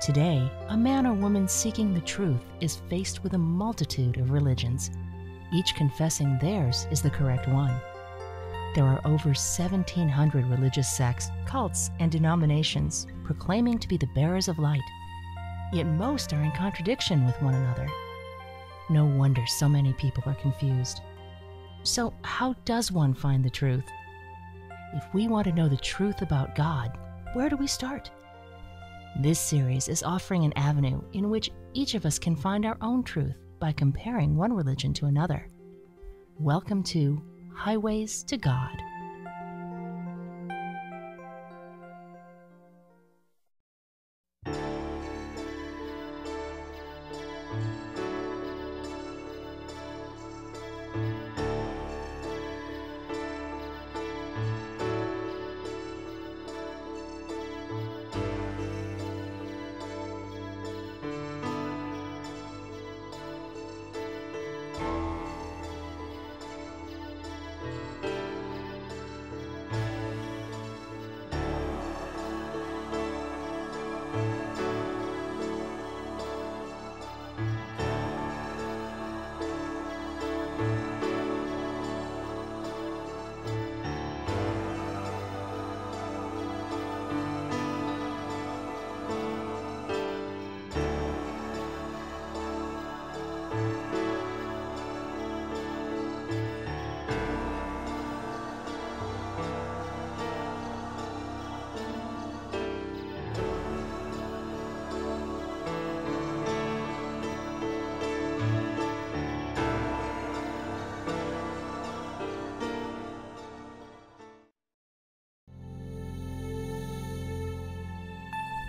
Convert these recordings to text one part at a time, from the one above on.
Today, a man or woman seeking the truth is faced with a multitude of religions, each confessing theirs is the correct one. There are over 1,700 religious sects, cults, and denominations proclaiming to be the bearers of light. Yet most are in contradiction with one another. No wonder so many people are confused. So how does one find the truth? If we want to know the truth about God, where do we start? This series is offering an avenue in which each of us can find our own truth by comparing one religion to another. Welcome to Highways to God.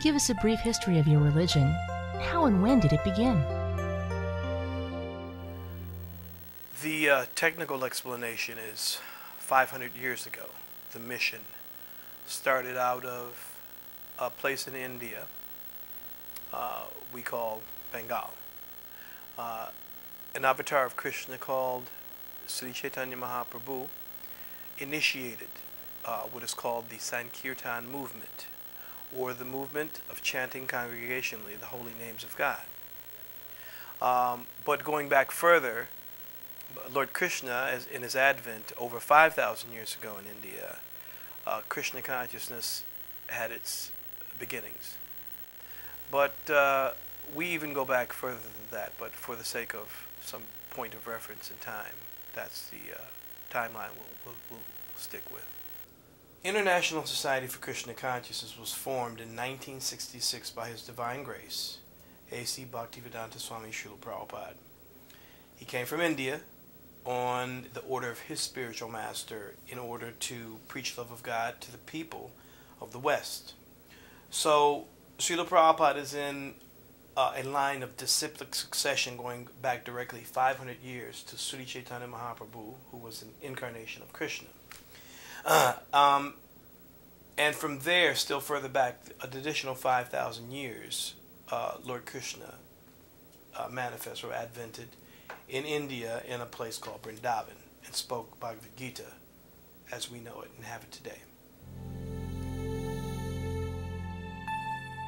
Give us a brief history of your religion. How and when did it begin? The technical explanation is 500 years ago. The mission started out of a place in India we call Bengal. An avatar of Krishna called Sri Chaitanya Mahaprabhu initiated what is called the Sankirtan movement, or the movement of chanting congregationally the holy names of God. But going back further, Lord Krishna, in his advent over 5,000 years ago in India, Krishna consciousness had its beginnings. But we even go back further than that, but for the sake of some point of reference in time, that's the timeline we'll stick with. International Society for Krishna Consciousness was formed in 1966 by His Divine Grace, A.C. Bhaktivedanta Swami Srila Prabhupada. He came from India on the order of his spiritual master in order to preach love of God to the people of the West. So Srila Prabhupada is in a line of disciplic succession going back directly 500 years to Sri Chaitanya Mahaprabhu, who was an incarnation of Krishna. And from there, still further back, an additional 5,000 years, Lord Krishna manifested or advented in India in a place called Vrindavan and spoke Bhagavad Gita as we know it and have it today.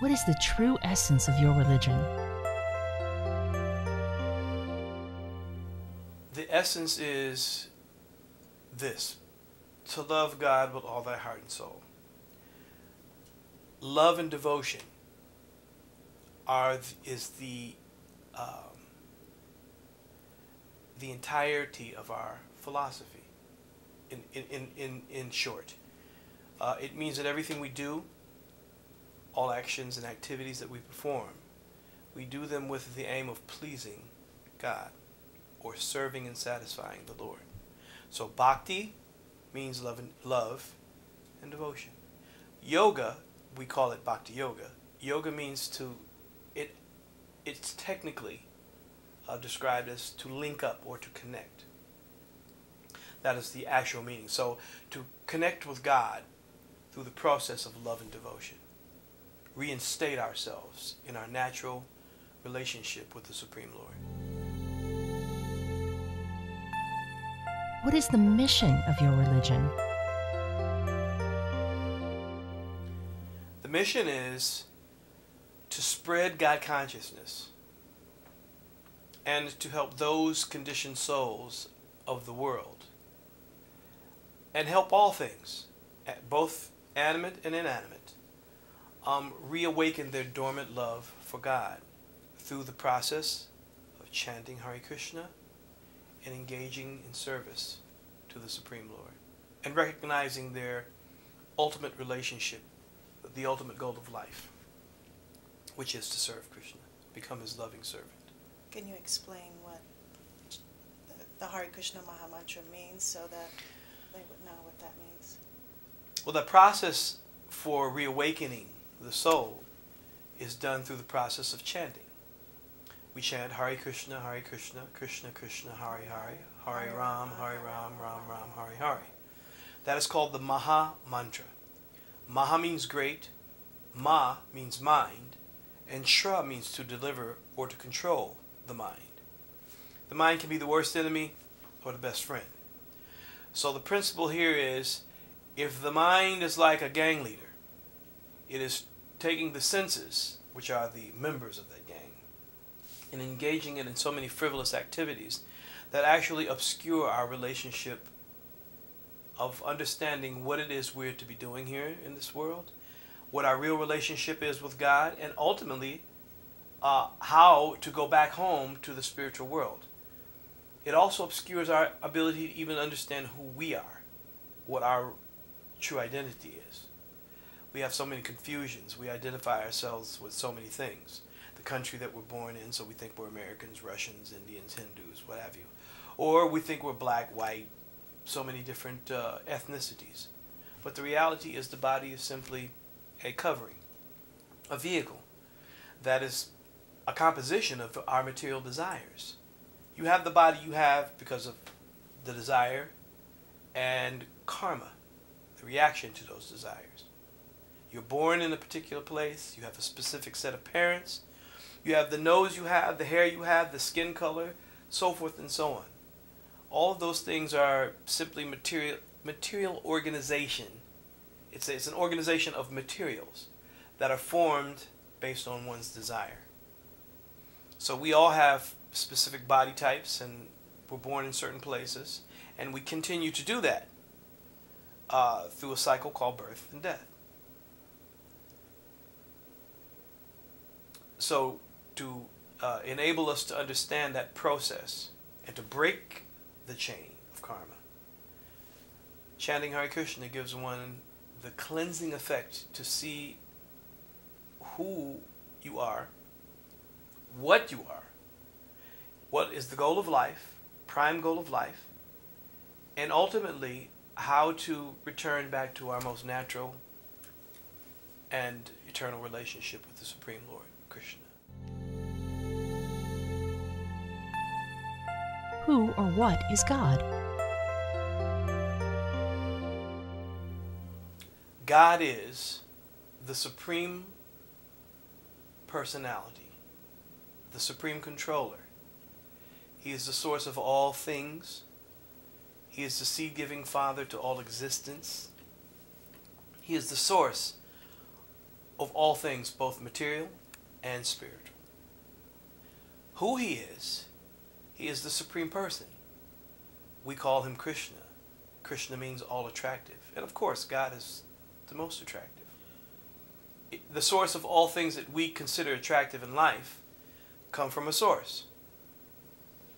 What is the true essence of your religion? The essence is this: to love God with all thy heart and soul. Love and devotion is the entirety of our philosophy. In short, it means that everything we do, all actions and activities that we perform, we do them with the aim of pleasing God or serving and satisfying the Lord. So Bhakti means love and devotion. Yoga, we call it Bhakti Yoga. Yoga means it's technically described as to link up or to connect. That is the actual meaning. So to connect with God through the process of love and devotion. Reinstate ourselves in our natural relationship with the Supreme Lord. What is the mission of your religion? The mission is to spread God consciousness and to help those conditioned souls of the world and help all things, both animate and inanimate, reawaken their dormant love for God through the process of chanting Hare Krishna and engaging in service to the Supreme Lord and recognizing their ultimate relationship, the ultimate goal of life, which is to serve Krishna, become his loving servant. Can you explain what the Hare Krishna Maha Mantra means so that they would know what that means? Well, the process for reawakening the soul is done through the process of chanting. We chant Hare Krishna, Krishna Krishna, Hare Hare, Hare Ram, Ram Ram, Hare Hare. That is called the Maha Mantra. Maha means great, Ma means mind, and Shra means to deliver or to control the mind. The mind can be the worst enemy or the best friend. So the principle here is, if the mind is like a gang leader, it is taking the senses, which are the members of that gang, and engaging it in so many frivolous activities that actually obscure our relationship of understanding what it is we're to be doing here in this world, what our real relationship is with God, and ultimately how to go back home to the spiritual world. It also obscures our ability to even understand who we are, what our true identity is. We have so many confusions. We identify ourselves with so many things. The country that we're born in, so we think we're Americans, Russians, Indians, Hindus, what have you. Or we think we're black, white, so many different ethnicities. But the reality is the body is simply a covering, a vehicle that is a composition of our material desires. You have the body you have because of the desire and karma, the reaction to those desires. You're born in a particular place. You have a specific set of parents. You have the nose you have, the hair you have, the skin color, so forth and so on. All of those things are simply material organization. It's an organization of materials that are formed based on one's desire. So we all have specific body types, and we're born in certain places, and we continue to do that through a cycle called birth and death. So to enable us to understand that process and to break the chain of karma, chanting Hare Krishna gives one the cleansing effect to see who you are, what you are, what is the goal of life, prime goal of life, and ultimately how to return back to our most natural and eternal relationship with the Supreme Lord, Krishna. Who or what is God? God is the Supreme Personality, the Supreme Controller. He is the source of all things. He is the seed-giving Father to all existence. He is the source of all things, both material and spiritual. Who He is the Supreme Person. We call Him Krishna. Krishna means all attractive. And of course, God is the most attractive. The source of all things that we consider attractive in life come from a source.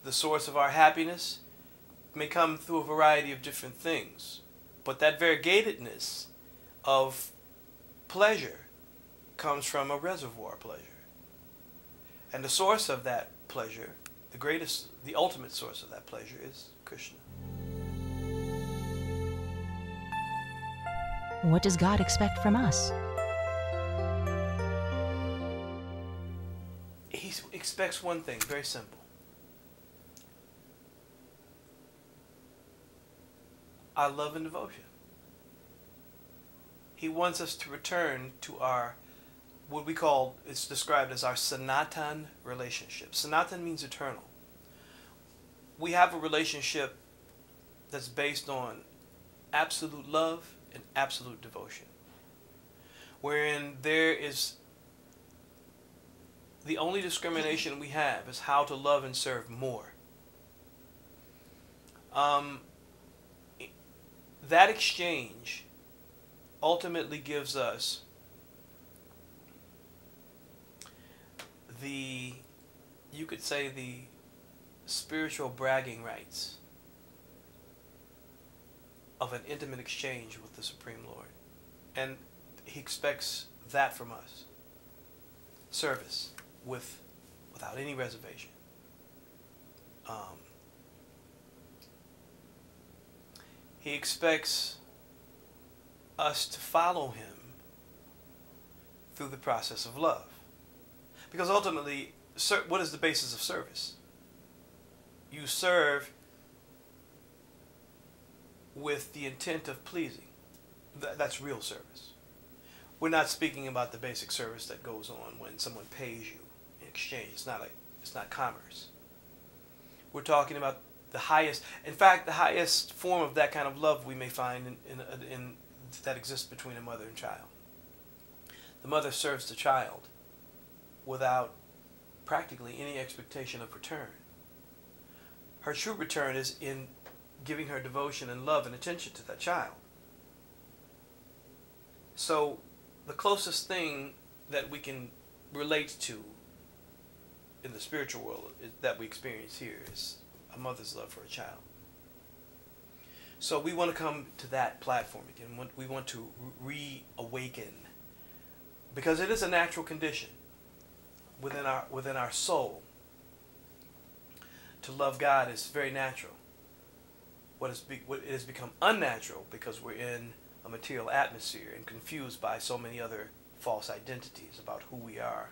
The source of our happiness may come through a variety of different things, but that variegatedness of pleasure comes from a reservoir pleasure. And the source of that pleasure, the ultimate source of that pleasure, is Krishna. What does God expect from us? He expects one thing, very simple. Our love and devotion. He wants us to return to our, what we call, it's described as our Sanatan relationship. Sanatan means eternal. We have a relationship that's based on absolute love and absolute devotion, wherein there is The only discrimination we have is how to love and serve more. That exchange ultimately gives us you could say, the spiritual bragging rights of an intimate exchange with the Supreme Lord. And he expects that from us. Service without any reservation. He expects us to follow him through the process of love. Because ultimately, what is the basis of service? You serve with the intent of pleasing. That's real service. We're not speaking about the basic service that goes on when someone pays you in exchange. It's not commerce. We're talking about the highest, in fact, the highest form of that kind of love we may find in that exists between a mother and child. The mother serves the child without practically any expectation of return. Her true return is in giving her devotion and love and attention to that child. So the closest thing that we can relate to in the spiritual world that we experience here is a mother's love for a child. So we want to come to that platform again. We want to reawaken, because it is a natural condition within our soul. To love God is very natural. What has become unnatural because we're in a material atmosphere and confused by so many other false identities about who we are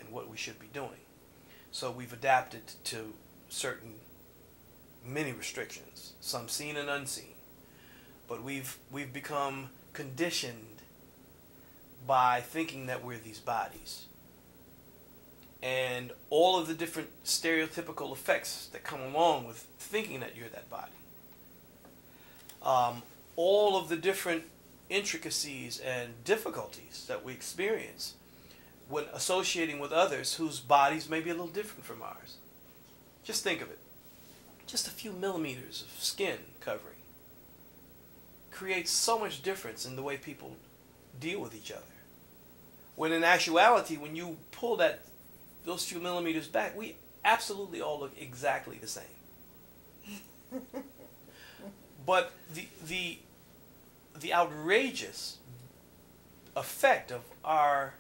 and what we should be doing. So we've adapted to many restrictions, some seen and unseen. But we've become conditioned by thinking that we're these bodies. And all of the different stereotypical effects that come along with thinking that you're that body. All of the different intricacies and difficulties that we experience when associating with others whose bodies may be a little different from ours. Just think of it. Just a few millimeters of skin covering creates so much difference in the way people deal with each other. When in actuality, when you pull those few millimeters back, we absolutely all look exactly the same. But the outrageous effect of our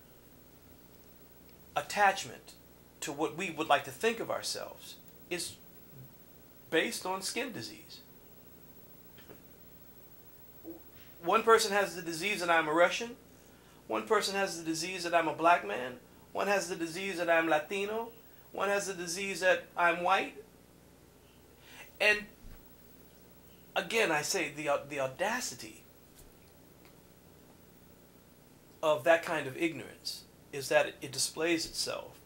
attachment to what we would like to think of ourselves is based on skin disease. One person has the disease that I'm a Russian. One person has the disease that I'm a black man. One has the disease that I'm Latino. One has the disease that I'm white. And again, I say the audacity of that kind of ignorance is that it displays itself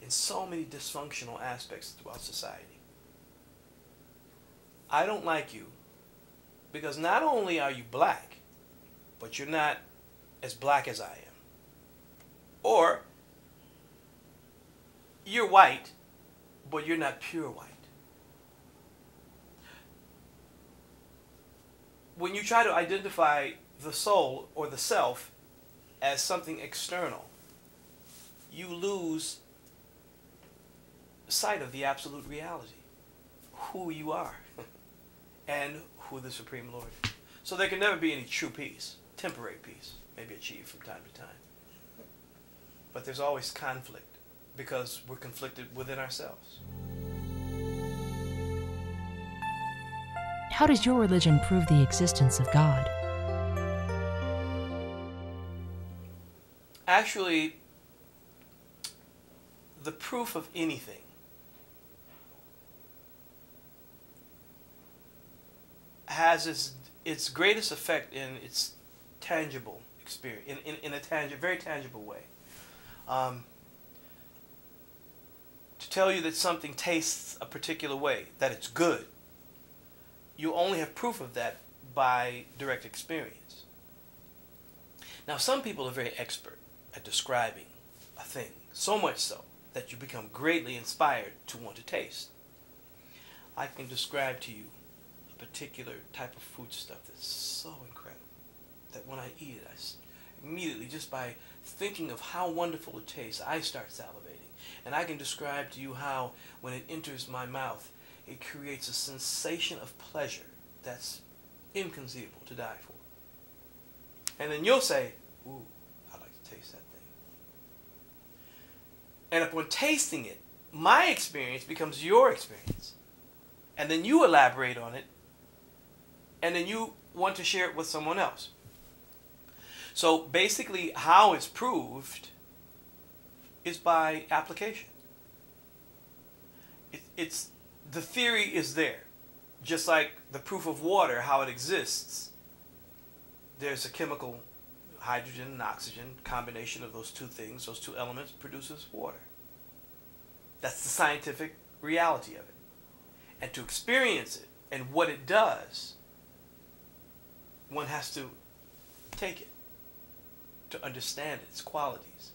in so many dysfunctional aspects throughout society. I don't like you because not only are you black, but you're not as black as I am. Or you're white, but you're not pure white. When you try to identify the soul or the self as something external, you lose sight of the absolute reality, who you are, and who the Supreme Lord is. So there can never be any true peace. Temporary peace may be achieved from time to time. But there's always conflict because we're conflicted within ourselves. How does your religion prove the existence of God? Actually, the proof of anything has its greatest effect in its tangible experience, in a very tangible way. To tell you that something tastes a particular way, that it's good, you only have proof of that by direct experience. Now, some people are very expert at describing a thing, so much so that you become greatly inspired to want to taste. I can describe to you a particular type of foodstuff that's so incredible that when I eat it, immediately, just by thinking of how wonderful it tastes, I start salivating. And I can describe to you how, when it enters my mouth, it creates a sensation of pleasure that's inconceivable to die for. And then you'll say, ooh, I'd like to taste that thing. And upon tasting it, my experience becomes your experience. And then you elaborate on it, and then you want to share it with someone else. So basically, how it's proved is by application. The theory is there. Just like the proof of water, how it exists. There's a chemical, hydrogen and oxygen, combination of those two things, those two elements produces water. That's the scientific reality of it. And to experience it and what it does, one has to take it to understand its qualities.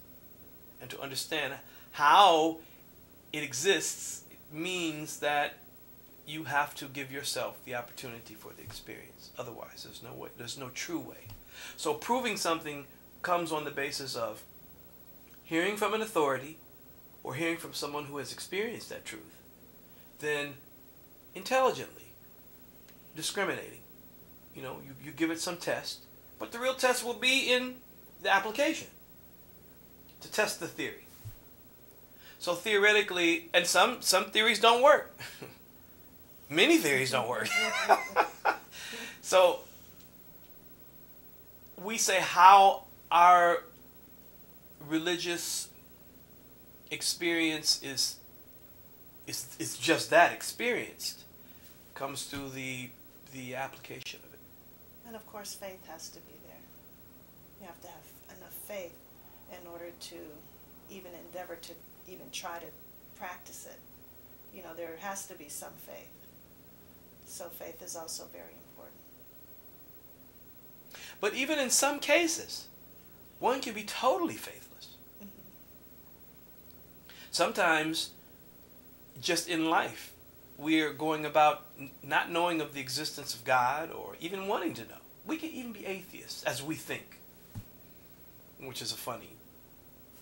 And to understand how it exists means that you have to give yourself the opportunity for the experience. Otherwise, there's no way, there's no true way. So proving something comes on the basis of hearing from an authority or hearing from someone who has experienced that truth, then intelligently discriminating. You know, you give it some test, but the real test will be in the application to test the theory. So theoretically, and some theories don't work. Many theories don't work. So we say how our religious experience is just that, experienced, comes through the application of it. And of course, faith has to be there. You have to have enough faith in order to even endeavor to even try to practice it. You know, there has to be some faith. So faith is also very important. But even in some cases, one can be totally faithless. Mm-hmm. Sometimes, just in life, we are going about not knowing of the existence of God or even wanting to know. We can even be atheists, as we think, which is a funny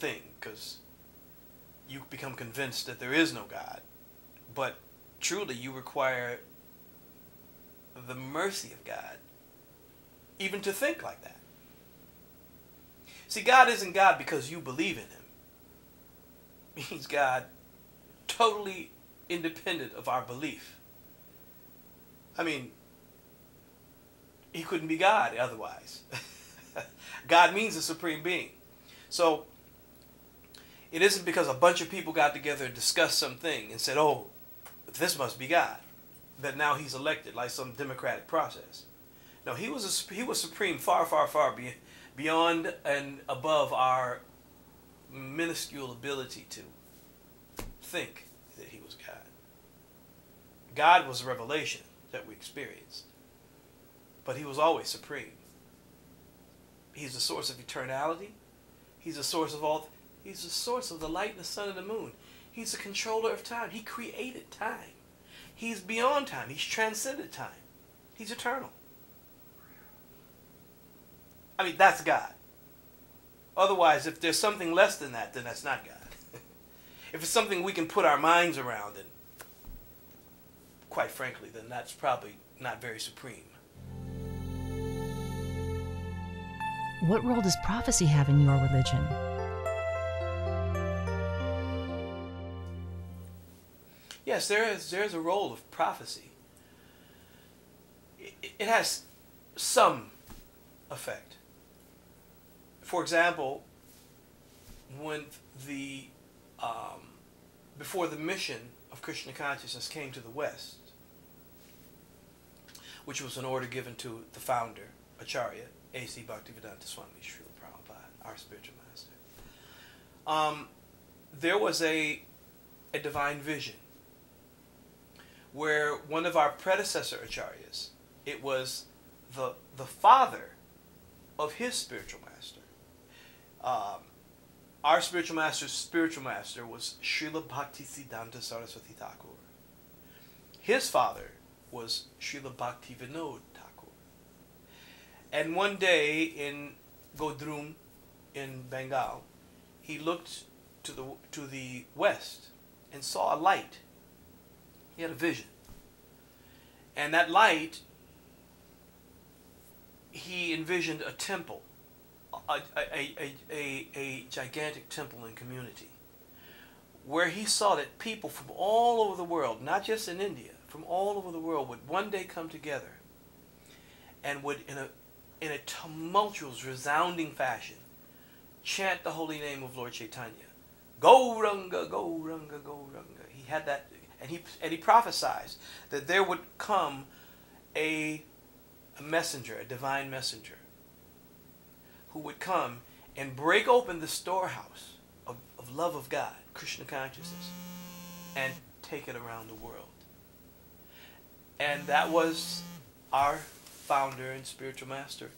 thing, because you become convinced that there is no God, but truly you require the mercy of God even to think like that. See, God isn't God because you believe in him. He's God totally independent of our belief. I mean, he couldn't be God otherwise. God means a supreme being. So it isn't because a bunch of people got together and discussed something and said, oh, this must be God, that now he's elected like some democratic process. No, he was supreme, far, far, far beyond and above our minuscule ability to think that he was God. God was a revelation that we experienced, but he was always supreme. He's the source of eternality. He's the source of all. He's the source of the light and the sun and the moon. He's the controller of time. He created time. He's beyond time. He's transcended time. He's eternal. I mean, that's God. Otherwise, if there's something less than that, then that's not God. If it's something we can put our minds around, then, quite frankly, then that's probably not very supreme. What role does prophecy have in your religion? Yes, there's a role of prophecy. It has some effect. For example, when before the mission of Krishna consciousness came to the West, which was an order given to the founder, Acharya, A.C. Bhaktivedanta Swami Srila Prabhupada, our spiritual master, there was a divine vision where one of our predecessor acharyas, it was the father of his spiritual master, our spiritual master was Srila Bhakti Siddhanta Saraswati Thakur. His father was Srila Bhakti Vinod Thakur. And one day in Godrum in Bengal, he looked to the west and saw a light. He had a vision. And that light, he envisioned a temple, a gigantic temple and community, where he saw that people from all over the world, not just in India, from all over the world would one day come together and would, in a tumultuous, resounding fashion, chant the holy name of Lord Chaitanya. Gauranga, Gauranga, Gauranga. He had that, and he prophesied that there would come a messenger, a divine messenger, who would come and break open the storehouse of love of God, Krishna consciousness, and take it around the world. And that was our founder and spiritual master,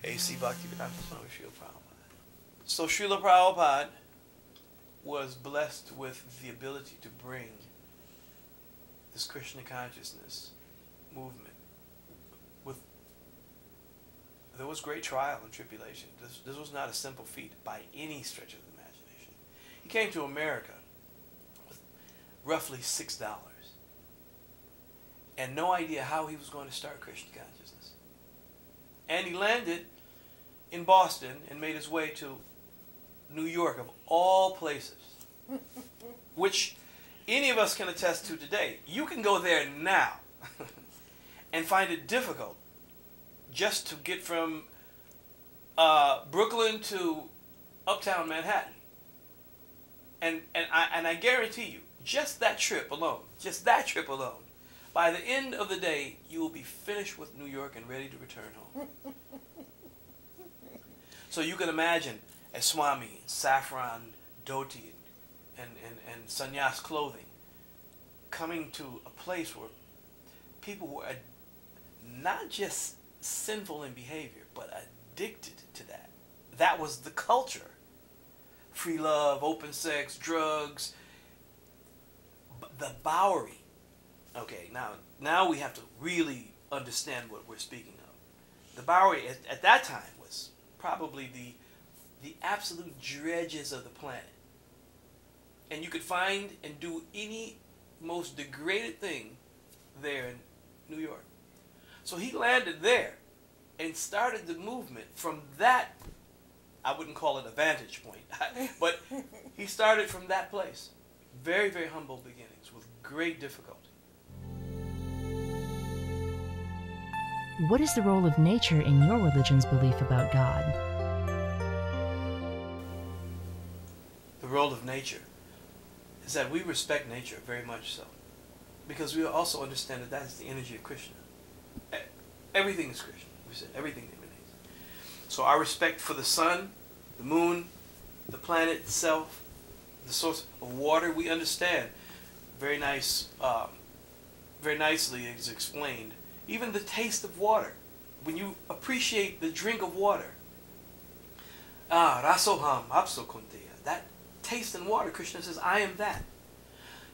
A.C. Bhaktivedanta Swami Srila Prabhupada. So Srila Prabhupada was blessed with the ability to bring this Krishna consciousness movement. There was great trial and tribulation. This was not a simple feat by any stretch of the imagination. He came to America with roughly $6 and no idea how he was going to start Krishna consciousness. And he landed in Boston and made his way to New York, of all places, which any of us can attest to today. You can go there now and find it difficult just to get from Brooklyn to uptown Manhattan. And I guarantee you, just that trip alone, by the end of the day, you will be finished with New York and ready to return home. So you can imagine a Swami in saffron dhoti and sannyas clothing coming to a place where people were not just sinful in behavior, but addicted to that. That was the culture. Free love, open sex, drugs, the Bowery. Okay, now we have to really understand what we're speaking of. The Bowery at that time was probably the absolute dredges of the planet. And you could find and do any most degraded thing there in New York. So he landed there and started the movement from that, I wouldn't call it a vantage point, but he started from that place. Very, very humble beginnings with great difficulty. What is the role of nature in your religion's belief about God? The role of nature is that we respect nature very much so, because we also understand that that is the energy of Krishna. Everything is Krishna. We said everything emanates. So our respect for the sun, the moon, the planet itself, the source of water, we understand very nicely is explained. Even the taste of water, when you appreciate the drink of water, rasoham apsokunteya, that taste in water, Krishna says, I am that.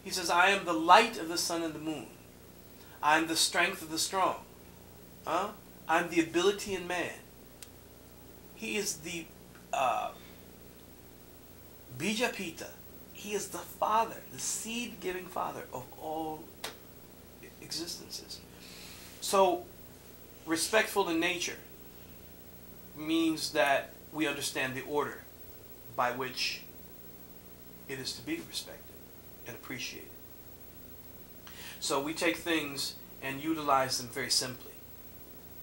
He says, I am the light of the sun and the moon. I am the strength of the strong. I'm the ability in man. He is the Bijapita. He is the father, the seed-giving father of all existences. So, respectful in nature means that we understand the order by which it is to be respected and appreciated. So we take things and utilize them very simply.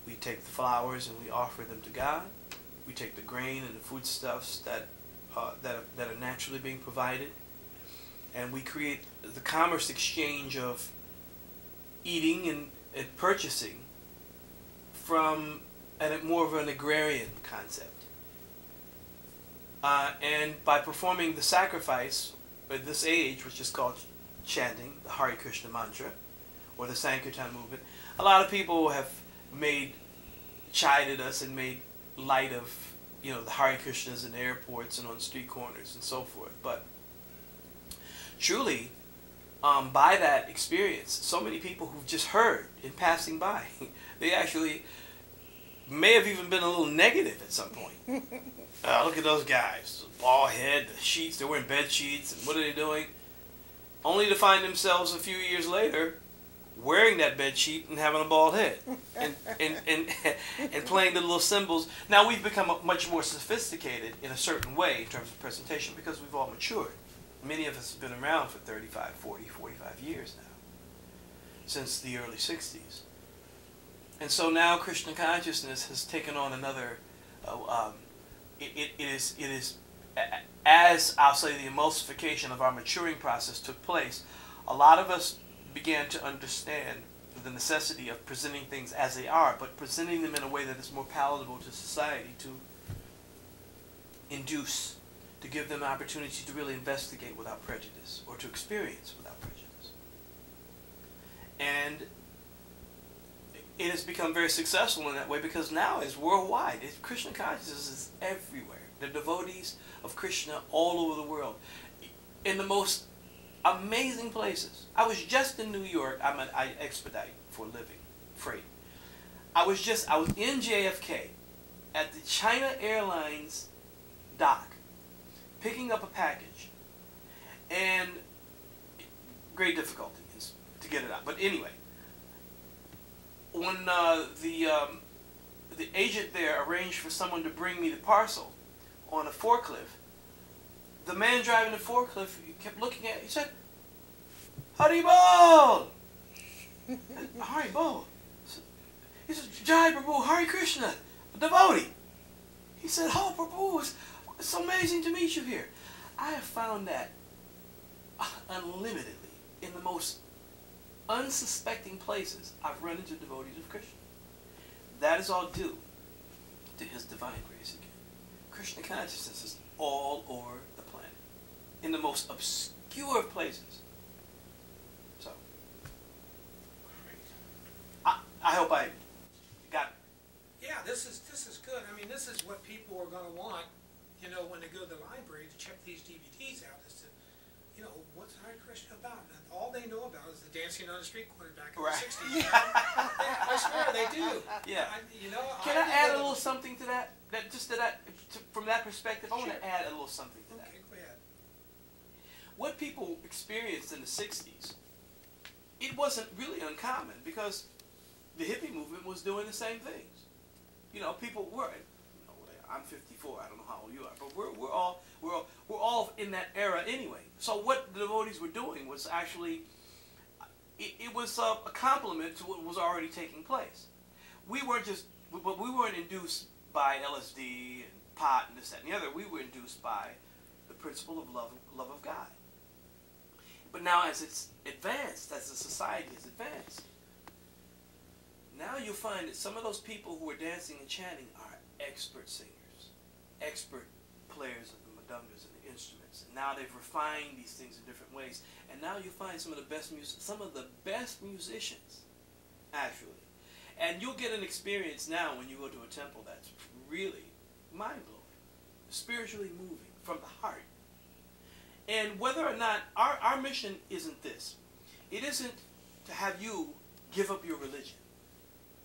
We take the flowers and we offer them to God. We take the grain and the foodstuffs that are naturally being provided, and we create the commerce exchange of eating and purchasing from more of an agrarian concept. And by performing the sacrifice at this age, which is called chanting the Hare Krishna mantra or the Sankirtan movement, a lot of people have chided us and made light of, you know, the Hare Krishnas in airports and on street corners and so forth. But truly, by that experience, so many people who've just heard in passing by, they actually may have even been a little negative at some point. Look at those guys, bald head, the sheets, they're wearing bed sheets, and what are they doing? Only to find themselves a few years later wearing that bed sheet and having a bald head and playing the little symbols. Now we've become much more sophisticated in a certain way in terms of presentation because we've all matured. Many of us have been around for 35, 40, 45 years now, since the early 60s. And so now Krishna consciousness has taken on another, it is, as I'll say, the emulsification of our maturing process took place, a lot of us began to understand the necessity of presenting things as they are, but presenting them in a way that is more palatable to society, to induce, to give them an opportunity to really investigate without prejudice, or to experience without prejudice. And it has become very successful in that way because now it's worldwide. Krishna consciousness is everywhere. The devotees of Krishna all over the world, in the most amazing places. I was just in New York. I expedite for a living, freight. I was in JFK at the China Airlines dock, picking up a package, and great difficulty to get it out. But anyway, when the agent there arranged for someone to bring me the parcel on a forklift, the man driving the forklift kept looking at it. He said, "Haribol!" Haribol. He said, "Jai Prabhu, Hare Krishna, a devotee." He said, "Oh, Prabhu, it's so amazing to meet you here." I have found that unlimitedly in the most unsuspecting places I've run into devotees of Krishna. That is all due to his divine grace again. Krishna consciousness is all over the planet, in the most obscure places. So, I hope I got. Yeah, this is good. I mean, this is what people are going to want, you know, when they go to the library to check these DVDs out. Is to, you know, what's Hare Krishna about? And all they know about is the dancing on the street corner back in the 60s. You know? I swear they do. Yeah. You know, Can I add a little something to that? From that perspective, I want Sure. to add a little something to that. Okay, go ahead. What people experienced in the 60s, it wasn't really uncommon because the hippie movement was doing the same things. You know, people were. You know, I'm 54. I don't know how old you are, but we're all in that era anyway. So what the devotees were doing was actually, it was a complement to what was already taking place. We weren't induced by LSD and pot and this, that, and the other. We were induced by the principle of love of God. But now as it's advanced, as the society has advanced, now you'll find that some of those people who are dancing and chanting are expert singers, expert players of the madungas and the instruments. And now they've refined these things in different ways. And now you find some of the best musicians, actually. And you'll get an experience now when you go to a temple that's really mind-blowing, spiritually moving from the heart. And whether or not, our mission isn't this. It isn't to have you give up your religion.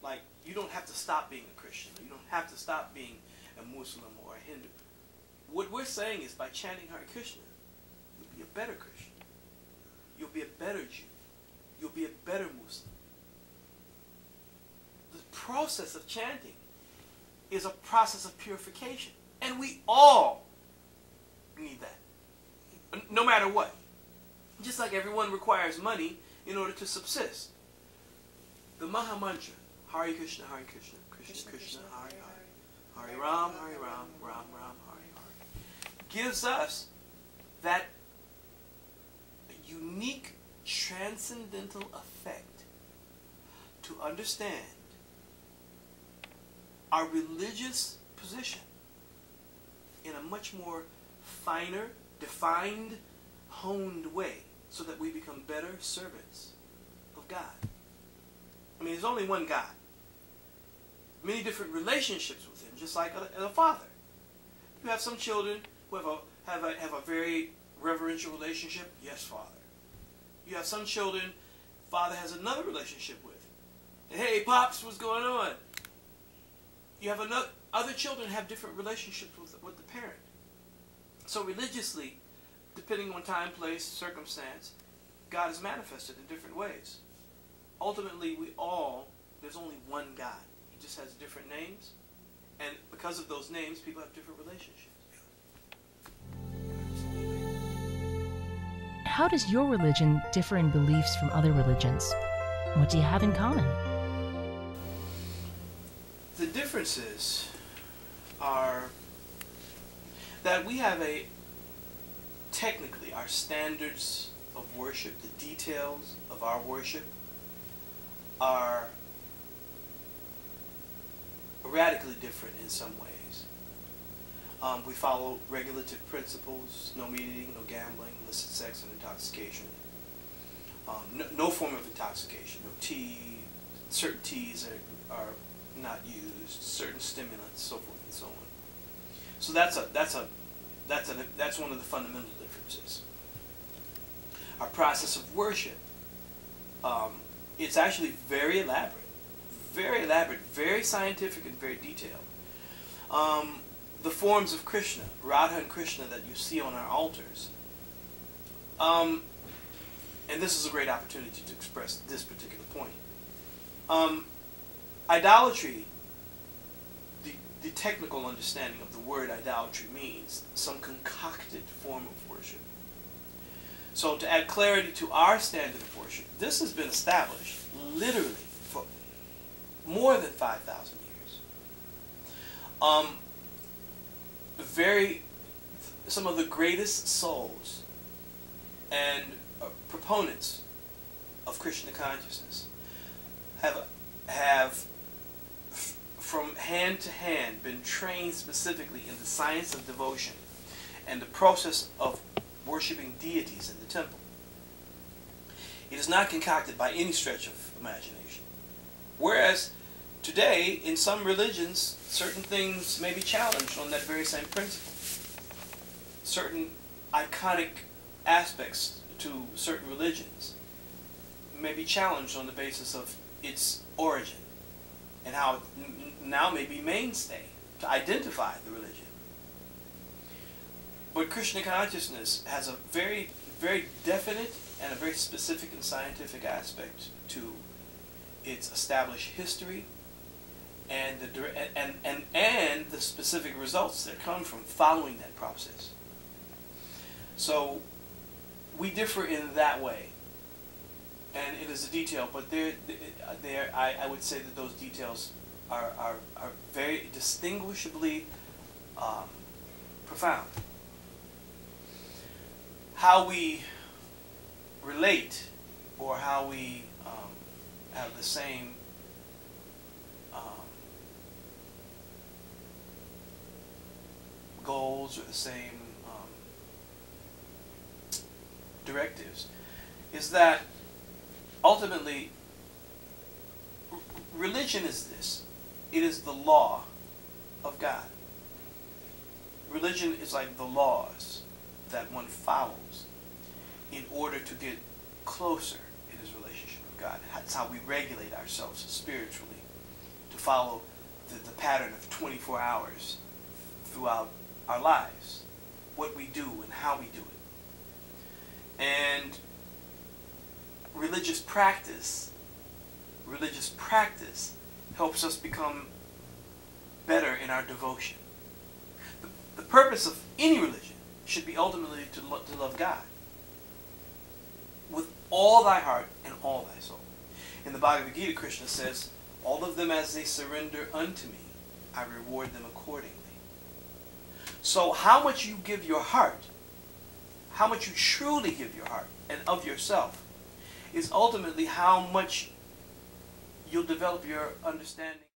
Like, you don't have to stop being a Christian. You don't have to stop being a Muslim or a Hindu. What we're saying is by chanting Hare Krishna, you'll be a better Christian. You'll be a better Jew. You'll be a better Muslim. The process of chanting is a process of purification. And we all need that. No matter what. Just like everyone requires money in order to subsist. The Maha Mantra, Hare Krishna, Krishna Krishna, Hare Hare, Hare Ram, Ram Ram, Hare Hare, gives us that unique transcendental effect to understand our religious position in a much more finer, defined, honed way, so that we become better servants of God. I mean, there's only one God. Many different relationships with Him, just like a father. You have some children who have a very reverential relationship. Yes, Father. You have some children Father has another relationship with. Hey, Pops, what's going on? You have other children have different relationships with the parent. So religiously, depending on time, place, circumstance, God is manifested in different ways. Ultimately, there's only one God. He just has different names. And because of those names, people have different relationships. How does your religion differ in beliefs from other religions? What do you have in common? The differences are that we have technically our standards of worship, the details of our worship are radically different in some ways. We follow regulative principles: no meat eating, no gambling, illicit sex, and intoxication. No form of intoxication. No tea. Certain teas are not used. Certain stimulants, so forth and so on. So that's one of the fundamental differences. Our process of worship, it's actually very elaborate, very scientific, and very detailed. The forms of Krishna, Radha and Krishna, that you see on our altars. And this is a great opportunity to express this particular point. Idolatry, the technical understanding of the word idolatry means some concocted form of worship. So to add clarity to our standard of worship, this has been established literally for more than 5,000 years. Some of the greatest souls and proponents of Krishna consciousness have from hand to hand been trained specifically in the science of devotion and the process of worshiping deities in the temple. It is not concocted by any stretch of imagination. Whereas today, in some religions, certain things may be challenged on that very same principle. Certain iconic aspects to certain religions may be challenged on the basis of its origin and how it now may be mainstay to identify the religion. But Krishna consciousness has a very, very definite and a very specific and scientific aspect to its established history and the specific results that come from following that process. So we differ in that way, and it is a detail, but I would say that those details are very distinguishably profound. How we relate, or how we have the same goals or the same directives, is that ultimately religion is this. It is the law of God. Religion is like the laws that one follows in order to get closer in his relationship with God. That's how we regulate ourselves spiritually, to follow the pattern of 24 hours throughout our lives, what we do and how we do it. And religious practice helps us become better in our devotion. The purpose of any religion should be ultimately to love God with all thy heart and all thy soul. In the Bhagavad Gita, Krishna says, all of them as they surrender unto me, I reward them accordingly. So how much you give your heart, how much you truly give your heart and of yourself, is ultimately how much you'll develop your understanding.